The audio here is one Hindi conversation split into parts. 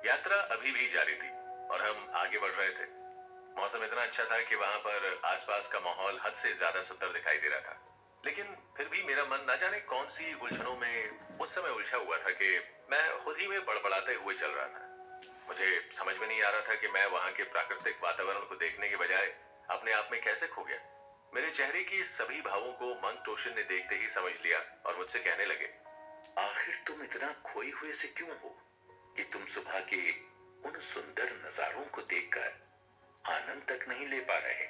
यात्रा अभी भी जारी थी और हम आगे बढ़ रहे थे। मौसम इतना अच्छा था कि वहां पर आसपास का माहौल हद से ज्यादा सुंदर दिखाई दे रहा था। लेकिन फिर भी मेरा मन न जाने कौन सी उलझनों में उस समय उलझा हुआ था कि मैं खुद ही में बड़बड़ाते हुए चल रहा था। मुझे समझ में नहीं आ रहा था कि मैं वहां के प्राकृतिक वातावरण को देखने के बजाय अपने आप में कैसे खो गया। मेरे चेहरे की सभी भावों को मंक टोशन ने देखते ही समझ लिया और मुझसे कहने लगे, आखिर तुम इतना खोए हुए से क्यों हो कि तुम सुबह के उन सुंदर नजारों को देखकर आनंद तक नहीं ले पा रहे,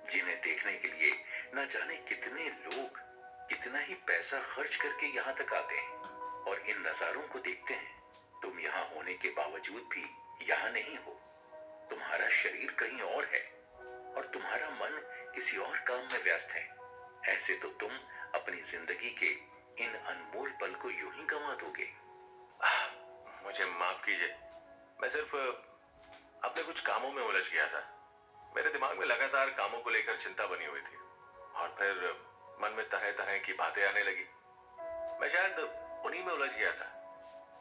जिन्हें देखने के लिए न जाने कितने लोग कितना ही पैसा खर्च करके यहाँ तक आते हैं और इन नजारों को देखते हैं। तुम यहाँ होने के बावजूद भी यहाँ नहीं हो। तुम्हारा शरीर कहीं और है और तुम्हारा मन किसी और काम में व्यस्त है। ऐसे तो तुम अपनी जिंदगी के इन अनमोल पल को यूं ही गंवा दोगे। मुझे माफ कीजिए। मैं सिर्फ अपने कुछ कामों में उलझ गया था। मेरे दिमाग में लगातार कामों को लेकर चिंता बनी हुई थी और फिर मन में तरह तरह की बातें आने लगी। मैं शायद उन्हीं में उलझ गया था।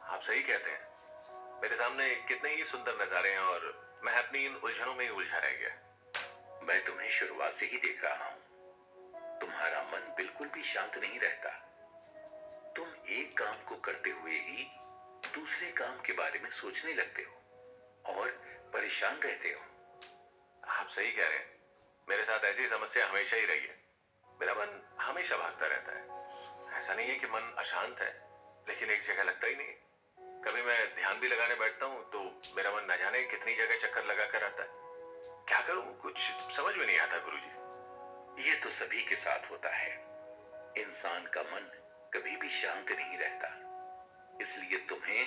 आप सही कहते हैं। मेरे सामने कितने ही सुंदर नजारे हैं और मैं अपनी इन उलझनों में ही उलझा रह गया। मैं तुम्हें शुरुआत से ही देख रहा हूं। तुम्हारा मन बिल्कुल भी शांत नहीं रहता। तुम एक काम को करते हुए ही दूसरे काम के बारे में सोचने लगते हो और परेशान रहते हो। आप सही कह रहे हैं। मेरे साथ ऐसी समस्या हमेशा ही रही है। मेरा मन हमेशा भागता रहता है। ऐसा नहीं है कि मन अशांत है, लेकिन एक जगह लगता ही नहीं है। कभी मैं ध्यान भी लगाने बैठता हूँ तो मेरा मन न जाने कितनी जगह चक्कर लगा कर आता है। क्या करूं, कुछ समझ में नहीं आता गुरुजी। ये तो सभी के साथ होता है। इंसान का मन कभी भी शांत नहीं रहता। इसलिए तुम्हें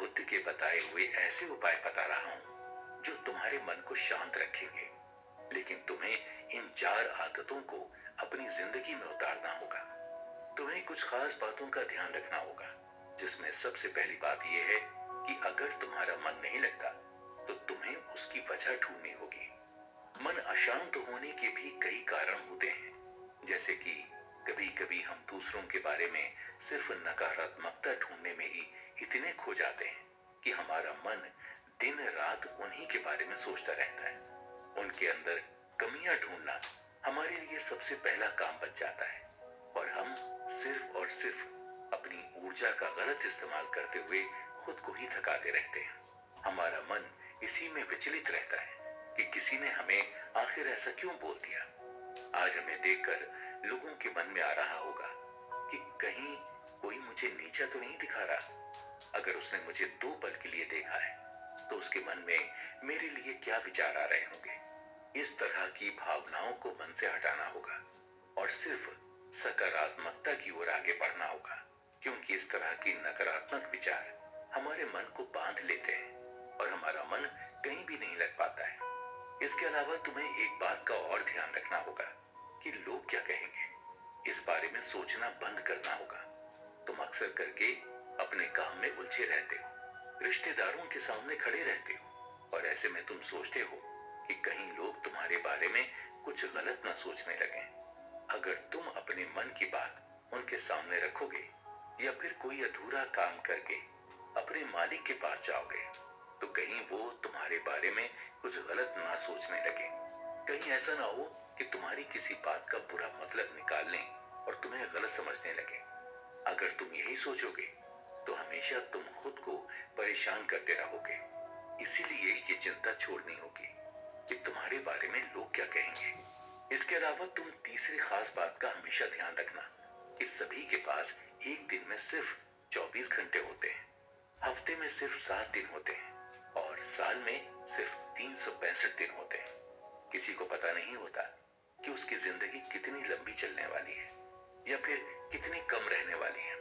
बुद्ध के बताए हुए ऐसे उपाय बता रहा हूं जो तुम्हारे मन को शांत रखेंगे। लेकिन तुम्हें इन 4 आदतों को अपनी जिंदगी में उतारना होगा। तुम्हें कुछ खास बातों का ध्यान रखना होगा, जिसमें सबसे पहली बात यह है कि अगर तुम्हारा मन नहीं लगता तो तुम्हें उसकी वजह ढूंढनी होगी। मन अशांत होने के भी कई कारण होते हैं, जैसे कि कभी कभी हम दूसरों के बारे में सिर्फ नकारात्मकता ढूंढने में ही इतने खो जाते हैं कि हमारा मन दिन रात उन्हीं के बारे में सोचता रहता है। उनके अंदर कमियां ढूंढना हमारे लिए सबसे पहला काम बच जाता है और हम सिर्फ और सिर्फ अपनी ऊर्जा का गलत इस्तेमाल करते हुए खुद को ही थकाते रहते हैं। हमारा मन इसी में विचलित रहता है कि किसी ने हमें आखिर ऐसा क्यों बोल दिया। आज हमें देखकर लोगों के मन में आ रहा होगा कि कहीं कोई मुझे नीचा तो नहीं दिखा रहा। अगर उसने मुझे 2 पल के लिए देखा है तो उसके मन में मेरे लिए क्या विचार आ रहे होंगे। इस तरह की भावनाओं को मन से हटाना होगा और सिर्फ सकारात्मकता की ओर आगे बढ़ना होगा, क्योंकि इस तरह की नकारात्मक विचार हमारे मन को बांध लेते हैं और हमारा मन कहीं भी नहीं लग पाता है। इसके अलावा तुम्हें एक बात का और ध्यान रखना होगा कि लोग क्या कहेंगे। इस बारे में सोचना बंद करना होगा। तुम अक्सर करके अपने काम में उलझे रहते हो, रिश्तेदारों के सामने खड़े रहते हो और ऐसे में तुम सोचते हो कि कहीं लोग तुम्हारे बारे में कुछ गलत ना सोचने लगें। अगर तुम अपने मन की बात उनके सामने रखोगे या फिर कोई अधूरा काम करके अपने मालिक के पास जाओगे तो कहीं वो तुम्हारे बारे में कुछ गलत ना सोचने लगे। कहीं ऐसा ना हो कि तुम्हारी किसी बात का बुरा मतलब निकाल लें और तुम्हें गलत समझने लगे। अगर तुम यही सोचोगे तो हमेशा तुम खुद को परेशान करते रहोगे। इसीलिए ये चिंता छोड़नी होगी कि तुम्हारे बारे में लोग क्या कहेंगे। इसके अलावा तुम तीसरी खास बात का हमेशा ध्यान रखना कि सभी के पास एक दिन में सिर्फ 24 घंटे होते हैं, हफ्ते में सिर्फ 7 दिन होते हैं और साल में सिर्फ 365 दिन होते हैं। किसी को पता नहीं होता कि उसकी जिंदगी कितनी लंबी चलने वाली है या फिर कितनी कम रहने वाली है।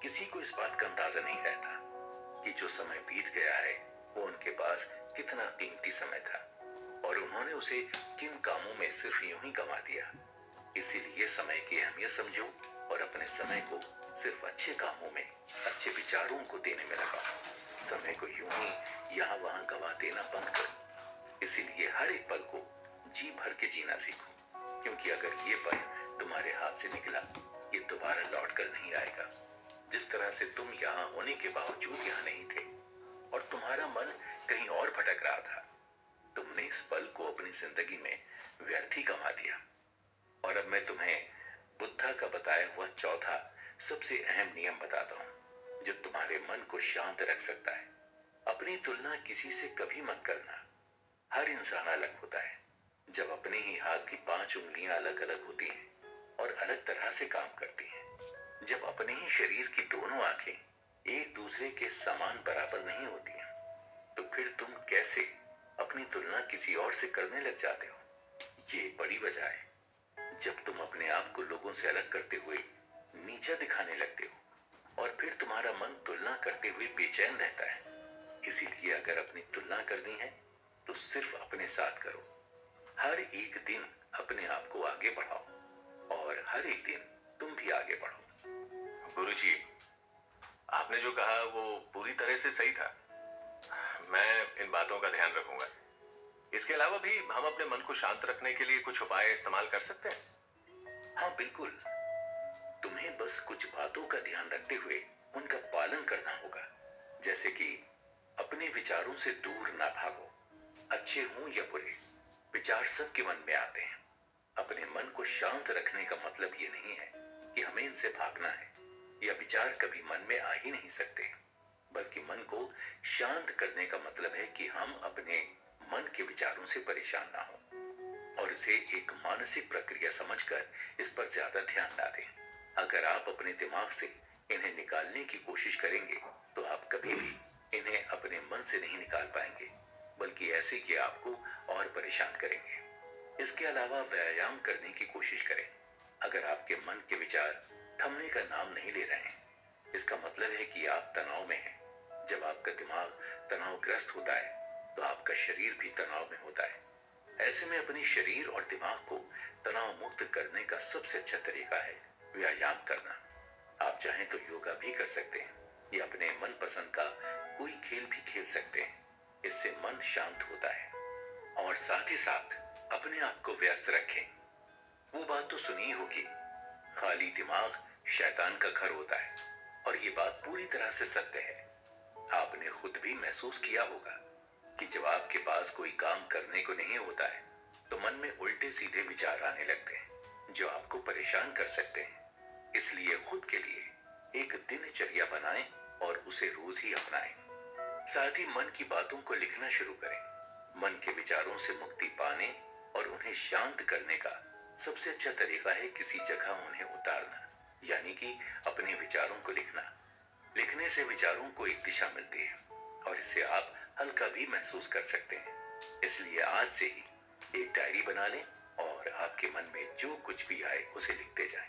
किसी को इस बात का अंदाजा नहीं रहता कि जो समय बीत गया है वो उनके पास कितना कीमती समय था और उन्होंने उसे किन कामों में सिर्फ यूं ही गंवा दिया। इसीलिए समय की अहमियत समझो और अपने समय को सिर्फ अच्छे कामों में, अच्छे विचारों को देने में लगाओ। समय को यूं ही यहाँ वहां गंवा देना बंद करो। इसीलिए हर एक पल को जी भर के जीना सीखो, क्योंकि अगर ये पल तुम्हारे हाथ से निकला ये दोबारा लौट कर नहीं आएगा। जिस तरह से तुम यहाँ होने के बावजूद यहाँ नहीं थे, और तुम्हारा मन कहीं और भटक रहा था। तुमने इस पल को अपनी जिंदगी में व्यर्थ ही गंवा दिया। और अब मैं तुम्हें बुद्धा का बताया हुआ चौथा सबसे अहम नियम बताता हूं, जो तुम्हारे मन को शांत रख सकता है। अपनी तुलना किसी से कभी मत करना। हर इंसान अलग होता है। जब अपने ही हाथ की 5 उंगलियां अलग अलग होती हैं और अलग तरह से काम करती हैं, जब अपने ही शरीर की दोनों आंखें एक दूसरे के समान बराबर नहीं होती हैं, तो फिर तुम कैसे अपनी तुलना किसी और से करने लग जाते हो? ये एक बड़ी वजह है। जब तुम अपने आप को लोगों से अलग करते हुए नीचा दिखाने लगते हो और फिर तुम्हारा मन तुलना करते हुए बेचैन रहता है। इसीलिए अगर अपनी तुलना करनी है तो सिर्फ अपने साथ करो। हर एक दिन अपने आप को आगे बढ़ाओ और हर एक दिन तुम भी आगे बढ़ो। गुरुजी, आपने जो कहा वो पूरी तरह से सही था। मैं इन बातों का ध्यान रखूंगा। इसके अलावा भी हम अपने मन को शांत रखने के लिए कुछ उपाय इस्तेमाल कर सकते हैं। हाँ बिल्कुल। तुम्हें बस कुछ बातों का ध्यान रखते हुए उनका पालन करना होगा। जैसे कि अपने विचारों से दूर ना भागो। अच्छे हों या बुरे, विचार सबके मन में आते हैं। अपने मन को शांत रखने का मतलब ये नहीं है कि हमें इनसे भागना है, या विचार कभी मन में आ ही नहीं सकते। बल्कि मन को शांत करने का मतलब है कि हम अपने मन के विचारों से परेशान ना हो और इसे एक मानसिक प्रक्रिया समझकर इस पर ज्यादा ध्यान ना दें। अगर आप अपने दिमाग से इन्हें निकालने की कोशिश करेंगे तो आप कभी भी इन्हें अपने मन से नहीं निकाल पाएंगे, बल्कि ऐसे कि आपको और परेशान करेंगे। इसके अलावा व्यायाम करने की कोशिश करें। अगर आपके मन के विचार थमने का नाम नहीं ले रहे हैं, इसका मतलब है कि आप तनाव में हैं। जब आपका दिमाग तनावग्रस्त होता है तो आपका शरीर भी तनाव में होता है। ऐसे में अपने शरीर और दिमाग को तनाव मुक्त करने का सबसे अच्छा तरीका है व्यायाम करना। आप चाहें तो योगा भी कर सकते हैं या अपने मनपसंद का कोई खेल भी खेल सकते हैं। इससे मन शांत होता है। और साथ ही साथ अपने आप को व्यस्त रखें। वो बात तो सुनी होगी, खाली दिमाग शैतान का घर होता है, और ये बात पूरी तरह से सत्य है। आपने खुद भी महसूस किया होगा कि जब आपके पास कोई काम करने को नहीं होता है तो मन में उल्टे सीधे विचार आने लगते हैं जो आपको परेशान कर सकते हैं। इसलिए खुद के लिए एक दिनचर्या बनाएं और उसे रोज ही अपनाएं। साथ ही मन की बातों को लिखना शुरू करें। मन के विचारों से मुक्ति पाने और उन्हें शांत करने का सबसे अच्छा तरीका है किसी जगह उन्हें उतारना, यानी कि अपने विचारों को लिखना। लिखने से विचारों को एक दिशा मिलती है और इसे आप हल्का भी महसूस कर सकते हैं। इसलिए आज से ही एक डायरी बना लें और आपके मन में जो कुछ भी आए उसे लिखते जाएं।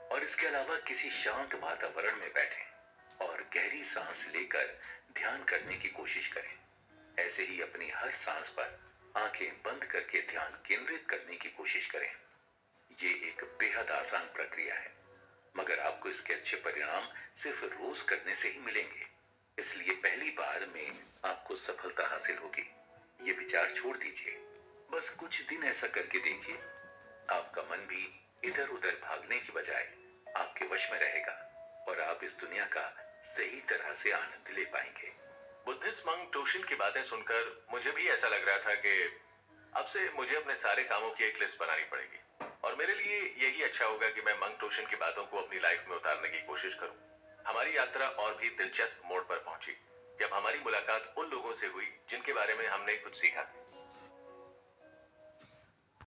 और इसके अलावा किसी शांत वातावरण में बैठें और गहरी सांस लेकर ध्यान करने की कोशिश करें। ऐसे ही अपनी हर सांस पर आंखें बंद करके ध्यान केंद्रित करने की कोशिश करें। ये एक बेहद आसान प्रक्रिया है, मगर आपको इसके अच्छे परिणाम सिर्फ रोज करने से ही मिलेंगे। इसलिए पहली बार में आपको सफलता हासिल होगी। ये विचार छोड़ दीजिए। बस कुछ दिन ऐसा करके देखिए। आपका मन भी इधर उधर भागने की बजाय आपके वश में रहेगा और आप इस दुनिया का सही तरह से आनंद ले पाएंगे। बुद्धिस्ट मंक टोशिन की बातें सुनकर मुझे भी ऐसा लग रहा था कि अब से मुझे अपने सारे कामों की एक लिस्ट बनानी पड़ेगी, और मेरे लिए यही अच्छा होगा कि मैं मंक टोशिन की बातों को अपनी लाइफ में उतारने की कोशिश करूं। हमारी यात्रा और भी दिलचस्प मोड़ पर पहुंची जब हमारी मुलाकात उन लोगों से हुई जिनके बारे में हमने कुछ सीखा।